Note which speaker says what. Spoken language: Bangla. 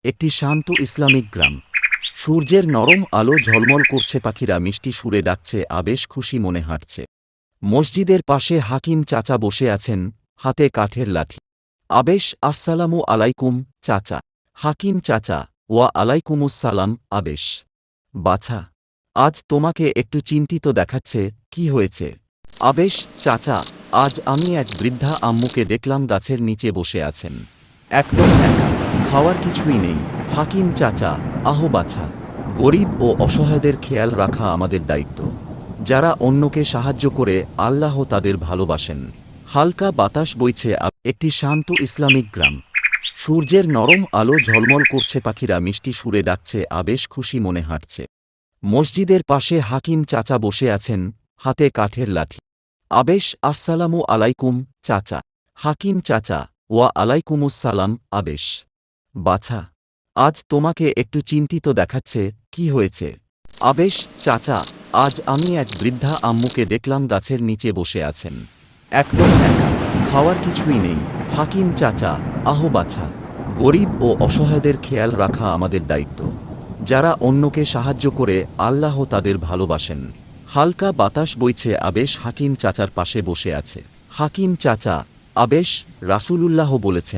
Speaker 1: একটি শান্ত ইসলামিক গ্রাম। সূর্যের নরম আলো ঝলমল করছে, পাখিরা মিষ্টি সুরে ডাকছে, আবেশ খুশি মনে হাঁটছে। মসজিদের পাশে হাকিম চাচা বসে আছেন, হাতে কাঠের লাঠি। আবেশ, আসসালামু আলাইকুম চাচা। হাকিম চাচা, ওয়া আলাইকুমুসসালাম। আবেশ, বাছা, আজ তোমাকে একটু চিন্তিত দেখাচ্ছে, কি হয়েছে? আবেশ, চাচা, আজ আমি এক বৃদ্ধা আম্মুকে দেখলাম গাছের নিচে বসে আছেন, একদম একা, খাওয়ার কিছুই নেই। হাকিম চাচা, আহো বাছা, গরিব ও অসহায়দের খেয়াল রাখা আমাদের দায়িত্ব। যারা অন্যকে সাহায্য করে আল্লাহ তাদের ভালোবাসেন। হালকা বাতাস বইছে, একটি শান্ত ইসলামিক গ্রাম। সূর্যের নরম আলো ঝলমল করছে, পাখিরা মিষ্টি সুরে ডাকছে, আবেশ খুশি মনে হাঁটছে। মসজিদের পাশে হাকিম চাচা বসে আছেন, হাতে কাঠের লাঠি। আবেশ, আসসালামু আলাইকুম চাচা। হাকিম চাচা, ওয়া আলাইকুমুসসালাম। আবেশ, বাছা, আজ তোমাকে একটু চিন্তিত দেখাচ্ছে, কি হয়েছে? আবেশ, চাচা, আজ আমি এক বৃদ্ধা আম্মুকে দেখলাম গাছের নিচে বসে আছেন, একদম একা, খাওয়ার কিছুই নেই। হাকিম চাচা, আহো বাছা, গরিব ও অসহায়দের খেয়াল রাখা আমাদের দায়িত্ব। যারা অন্যকে সাহায্য করে আল্লাহ তাদের ভালোবাসেন। হালকা বাতাস বইছে, আবেশ হাকিম চাচার পাশে বসে আছে। হাকিম চাচা, আবেশ, রাসূলুল্লাহ বলেছেন,